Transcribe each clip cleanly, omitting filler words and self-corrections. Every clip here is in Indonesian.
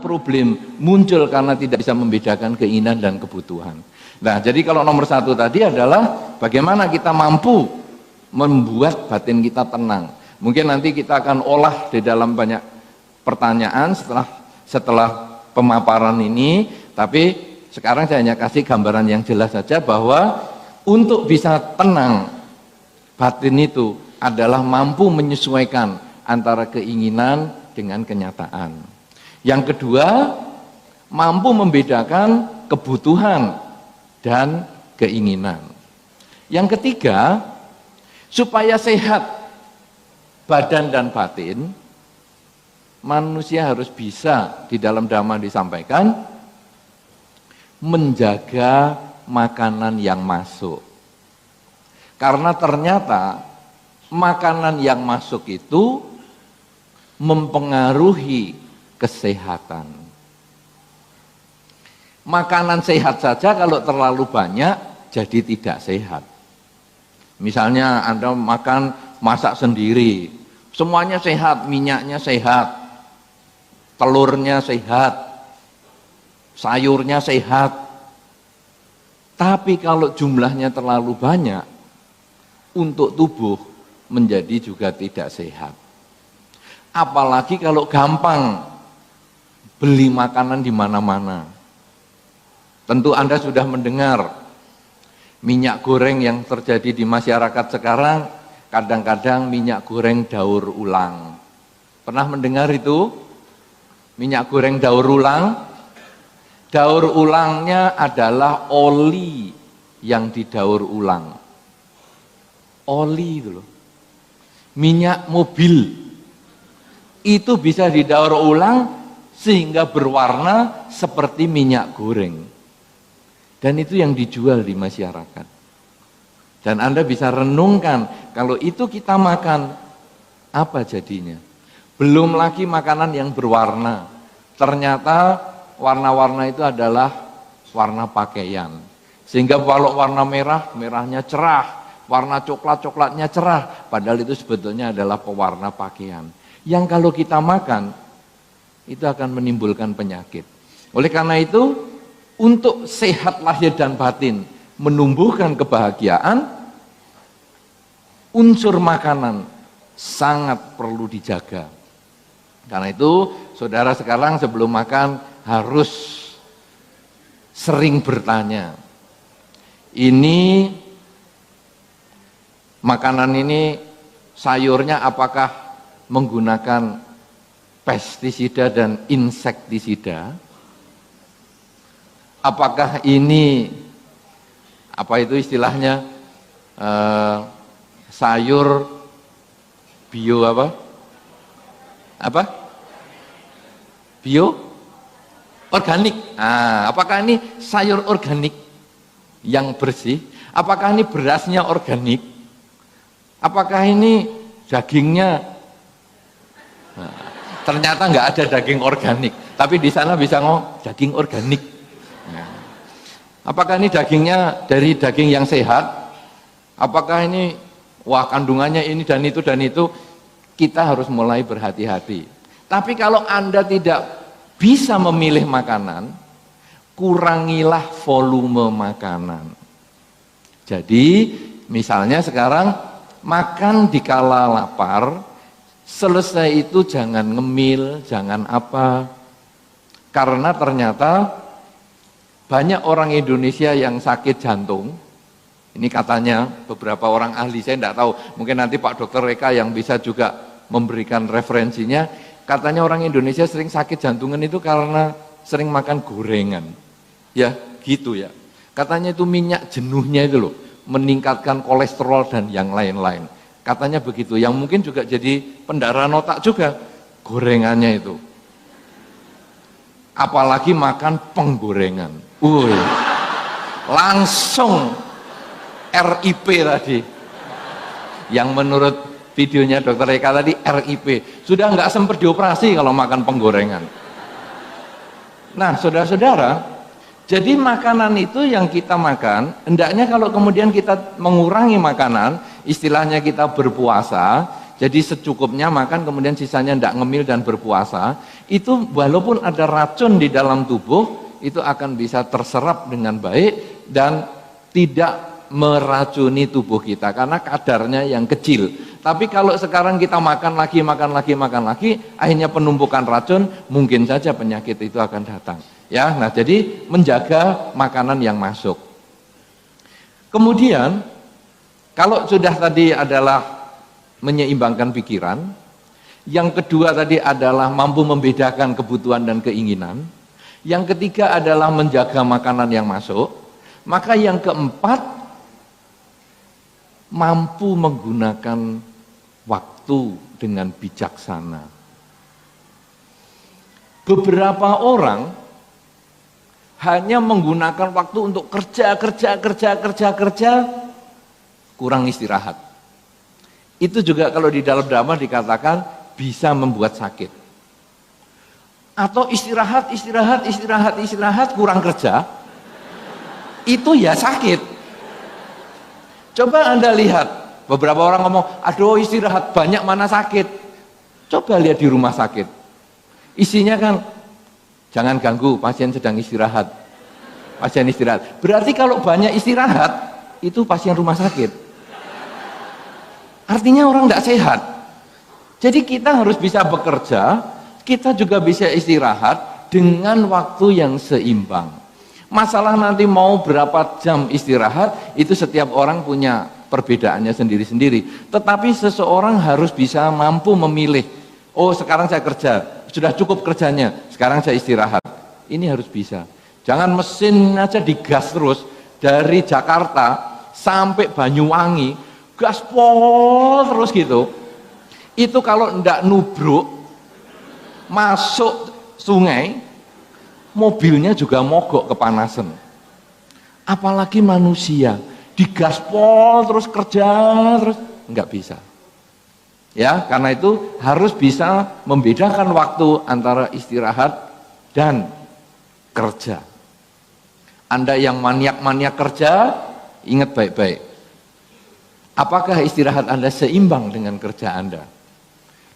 problem muncul karena tidak bisa membedakan keinginan dan kebutuhan. Nah, jadi kalau nomor satu tadi adalah bagaimana kita mampu membuat batin kita tenang. Mungkin nanti kita akan olah di dalam banyak pertanyaan setelah pemaparan ini, tapi sekarang saya hanya kasih gambaran yang jelas saja bahwa untuk bisa tenang, batin itu adalah mampu menyesuaikan antara keinginan dengan kenyataan. Yang kedua, mampu membedakan kebutuhan dan keinginan. Yang ketiga, supaya sehat badan dan batin, manusia harus bisa, di dalam Dhamma disampaikan, menjaga makanan yang masuk. Karena ternyata makanan yang masuk itu mempengaruhi kesehatan. Makanan sehat saja kalau terlalu banyak jadi tidak sehat. Misalnya Anda masak sendiri, semuanya sehat, minyaknya sehat, telurnya sehat, sayurnya sehat. Tapi kalau jumlahnya terlalu banyak, untuk tubuh menjadi juga tidak sehat. Apalagi kalau gampang beli makanan di mana-mana. Tentu Anda sudah mendengar minyak goreng yang terjadi di masyarakat sekarang, kadang-kadang minyak goreng daur ulang. Pernah mendengar itu? Minyak goreng daur ulang? Daur ulangnya adalah oli yang didaur ulang. Oli itu loh. Minyak mobil itu bisa didaur ulang sehingga berwarna seperti minyak goreng. Dan itu yang dijual di masyarakat. Dan Anda bisa renungkan, kalau itu kita makan, apa jadinya? Belum lagi makanan yang berwarna. Ternyata warna-warna itu adalah warna pakaian. Sehingga kalau warna merah, merahnya cerah. Warna coklat, coklatnya cerah. Padahal itu sebetulnya adalah pewarna pakaian. Yang kalau kita makan, itu akan menimbulkan penyakit. Oleh karena itu, untuk sehat lahir dan batin, menumbuhkan kebahagiaan, unsur makanan sangat perlu dijaga. Karena itu, saudara sekarang sebelum makan harus sering bertanya, ini makanan ini sayurnya apakah menggunakan pestisida dan insektisida? Apakah ini, apa itu istilahnya, sayur bio apa? Apa? Bio? Organik. Nah, apakah ini sayur organik yang bersih? Apakah ini berasnya organik? Apakah ini dagingnya? Nah, ternyata nggak ada daging organik, tapi di sana bisa daging organik. Apakah ini dagingnya dari daging yang sehat? Apakah ini, kandungannya ini dan itu dan itu? Kita harus mulai berhati-hati. Tapi kalau Anda tidak bisa memilih makanan, kurangilah volume makanan. Jadi, misalnya sekarang makan di kala lapar, selesai itu jangan ngemil, jangan apa. Karena ternyata banyak orang Indonesia yang sakit jantung. Ini katanya beberapa orang ahli, saya tidak tahu, mungkin nanti Pak Dr. Eka yang bisa juga memberikan referensinya. Katanya orang Indonesia sering sakit jantungan itu karena sering makan gorengan. Ya, gitu ya. Katanya itu minyak jenuhnya itu loh, meningkatkan kolesterol dan yang lain-lain. Katanya begitu, yang mungkin juga jadi pendarahan otak juga, gorengannya itu. Apalagi makan penggorengan. Langsung RIP tadi. Yang menurut videonya Dr. Eka tadi RIP. Sudah nggak sempat dioperasi kalau makan penggorengan. Nah, saudara-saudara, jadi makanan itu yang kita makan, hendaknya kalau kemudian kita mengurangi makanan, istilahnya kita berpuasa, jadi secukupnya makan kemudian sisanya tidak ngemil dan berpuasa, itu walaupun ada racun di dalam tubuh, itu akan bisa terserap dengan baik dan tidak meracuni tubuh kita karena kadarnya yang kecil. Tapi kalau sekarang kita makan lagi, akhirnya penumpukan racun, mungkin saja penyakit itu akan datang. Ya, nah jadi menjaga makanan yang masuk. Kemudian kalau sudah tadi adalah menyeimbangkan pikiran, yang kedua tadi adalah mampu membedakan kebutuhan dan keinginan, yang ketiga adalah menjaga makanan yang masuk, maka yang keempat mampu menggunakan waktu dengan bijaksana. Beberapa orang hanya menggunakan waktu untuk kerja, kurang istirahat. Itu juga kalau di dalam drama dikatakan bisa membuat sakit. Atau istirahat, kurang kerja, itu ya sakit. Coba Anda lihat, beberapa orang ngomong, aduh istirahat banyak mana sakit. Coba lihat di rumah sakit. Isinya kan, jangan ganggu, pasien sedang istirahat. Pasien istirahat. Berarti kalau banyak istirahat, itu pasien rumah sakit. Artinya orang tidak sehat. Jadi kita harus bisa bekerja, kita juga bisa istirahat dengan waktu yang seimbang. Masalah nanti mau berapa jam istirahat, itu setiap orang punya perbedaannya sendiri-sendiri. Tetapi seseorang harus bisa mampu memilih, oh sekarang saya kerja, sudah cukup kerjanya, sekarang saya istirahat. Ini harus bisa. Jangan mesin aja digas terus, dari Jakarta sampai Banyuwangi, gaspol terus gitu. Itu kalau ndak nubruk masuk sungai, mobilnya juga mogok kepanasan. Apalagi manusia digaspol terus kerja terus, nggak bisa. Ya, karena itu harus bisa membedakan waktu antara istirahat dan kerja. Anda yang maniak-maniak kerja, ingat baik-baik. Apakah istirahat Anda seimbang dengan kerja Anda?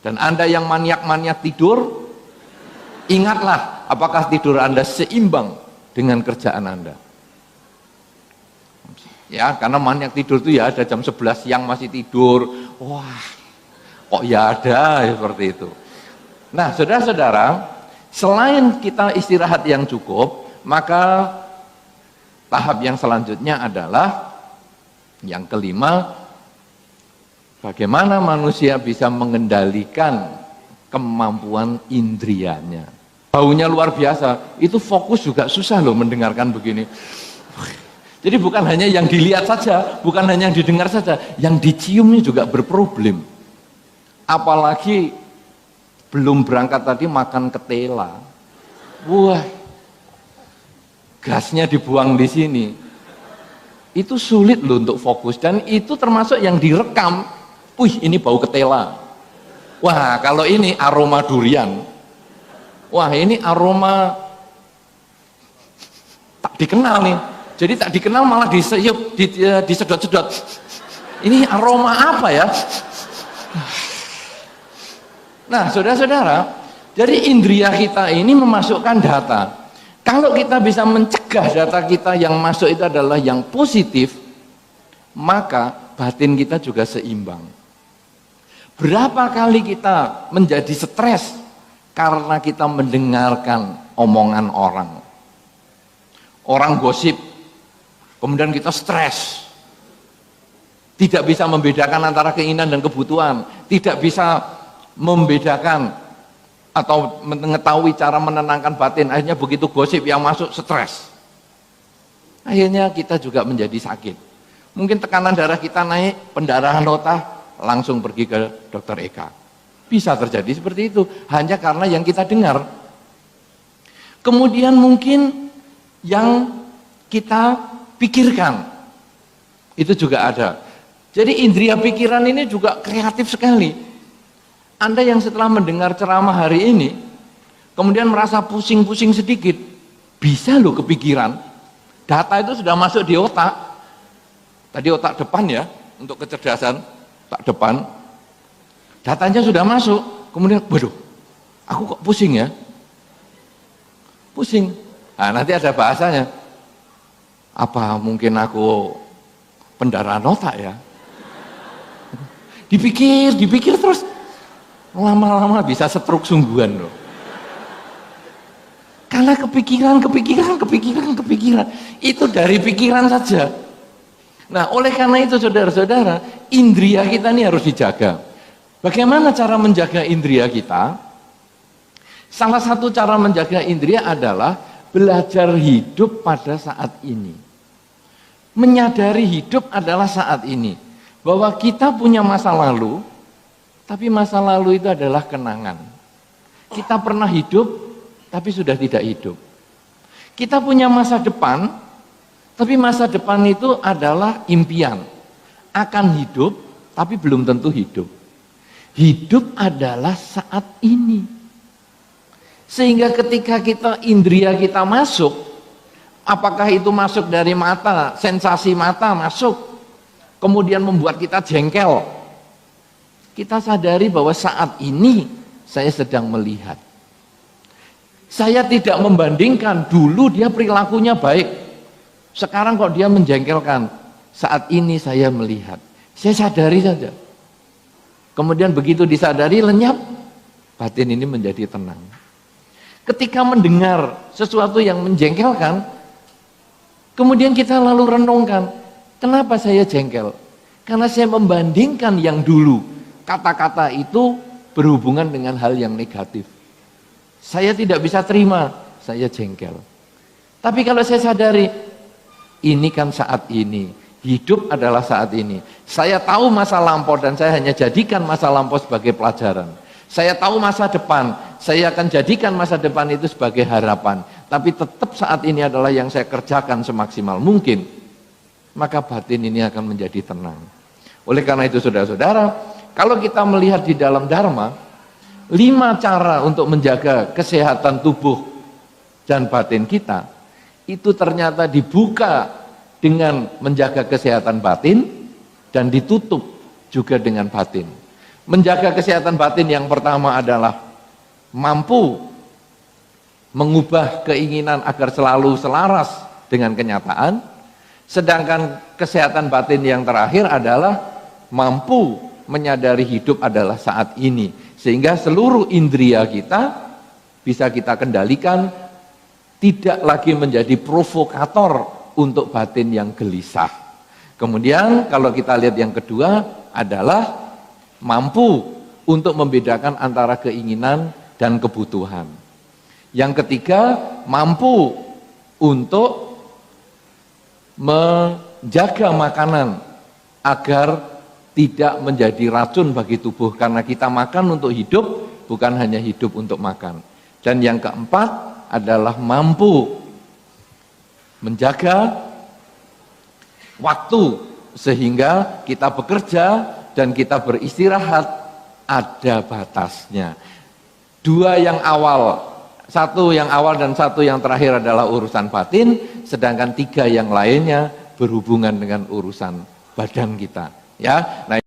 Dan Anda yang maniak-maniak tidur, ingatlah apakah tidur Anda seimbang dengan kerjaan Anda. Ya, karena maniak tidur itu ya ada jam 11 siang masih tidur. Wah, kok ya ada seperti itu. Nah, saudara-saudara, selain kita istirahat yang cukup, maka tahap yang selanjutnya adalah yang kelima, bagaimana manusia bisa mengendalikan kemampuan indrianya. Baunya luar biasa, itu fokus juga susah loh mendengarkan begini. Jadi bukan hanya yang dilihat saja, bukan hanya yang didengar saja, yang diciumnya juga berproblem. Apalagi belum berangkat tadi makan ketela. Wah, gasnya dibuang di sini. Itu sulit loh untuk fokus, dan itu termasuk yang direkam. Wih, ini bau ketela. Wah, kalau ini aroma durian. Wah, ini aroma tak dikenal nih. Jadi tak dikenal malah diseyup, disedot-sedot. Ini aroma apa ya? Nah, saudara-saudara, jadi indria kita ini memasukkan data. Kalau kita bisa mencegah data kita yang masuk itu adalah yang positif, maka batin kita juga seimbang. Berapa kali kita menjadi stres karena kita mendengarkan omongan orang. Orang gosip, kemudian kita stres. Tidak bisa membedakan antara keinginan dan kebutuhan, tidak bisa membedakan atau mengetahui cara menenangkan batin. Akhirnya begitu gosip yang masuk, stres. Akhirnya kita juga menjadi sakit. Mungkin tekanan darah kita naik, pendarahan otak, langsung pergi ke dokter Eka. Bisa terjadi seperti itu, hanya karena yang kita dengar. Kemudian mungkin yang kita pikirkan, itu juga ada. Jadi indria pikiran ini juga kreatif sekali. Anda yang setelah mendengar ceramah hari ini, kemudian merasa pusing-pusing sedikit, bisa loh kepikiran. Data itu sudah masuk di otak. Tadi otak depan ya, untuk kecerdasan, otak depan. Datanya sudah masuk, kemudian waduh, aku kok pusing ya? Pusing. Nah, nanti ada bahasanya. Apa mungkin aku pendarahan otak ya? Dipikir terus lama-lama bisa stroke sungguhan loh. Karena kepikiran. Itu dari pikiran saja. Nah, oleh karena itu saudara-saudara, indria kita ini harus dijaga. Bagaimana cara menjaga indria kita? Salah satu cara menjaga indria adalah belajar hidup pada saat ini. Menyadari hidup adalah saat ini. Bahwa kita punya masa lalu, tapi masa lalu itu adalah kenangan. Kita pernah hidup, tapi sudah tidak hidup. Kita punya masa depan, tapi masa depan itu adalah impian. Akan hidup, tapi belum tentu hidup. Hidup adalah saat ini. Sehingga ketika indria kita masuk, apakah itu masuk dari mata, sensasi mata masuk, kemudian membuat kita jengkel. Kita sadari bahwa saat ini saya sedang melihat. Saya tidak membandingkan, dulu dia perilakunya baik, sekarang kok dia menjengkelkan. Saat ini saya melihat, saya sadari saja. Kemudian begitu disadari, lenyap, batin ini menjadi tenang. Ketika mendengar sesuatu yang menjengkelkan, kemudian kita lalu renungkan, kenapa saya jengkel? Karena saya membandingkan yang dulu. Kata-kata itu berhubungan dengan hal yang negatif. Saya tidak bisa terima, saya jengkel. Tapi kalau saya sadari, ini kan saat ini. Hidup adalah saat ini. Saya tahu masa lampau dan saya hanya jadikan masa lampau sebagai pelajaran. Saya tahu masa depan, saya akan jadikan masa depan itu sebagai harapan. Tapi tetap saat ini adalah yang saya kerjakan semaksimal mungkin. Maka batin ini akan menjadi tenang. Oleh karena itu saudara-saudara, kalau kita melihat di dalam Dharma, 5 cara untuk menjaga kesehatan tubuh dan batin kita, itu ternyata dibuka dengan menjaga kesehatan batin dan ditutup juga dengan batin. Menjaga kesehatan batin yang pertama adalah mampu mengubah keinginan agar selalu selaras dengan kenyataan. Sedangkan kesehatan batin yang terakhir adalah mampu menyadari hidup adalah saat ini. Sehingga seluruh indria kita bisa kita kendalikan, tidak lagi menjadi provokator untuk batin yang gelisah. Kemudian kalau kita lihat yang kedua adalah mampu untuk membedakan antara keinginan dan kebutuhan. Yang ketiga, mampu untuk menjaga makanan agar tidak menjadi racun bagi tubuh, karena kita makan untuk hidup, bukan hanya hidup untuk makan. Dan yang keempat adalah mampu menjaga waktu sehingga kita bekerja dan kita beristirahat ada batasnya. 2 yang awal, 1 yang awal dan 1 yang terakhir adalah urusan batin, sedangkan 3 yang lainnya berhubungan dengan urusan badan kita. Ya, nah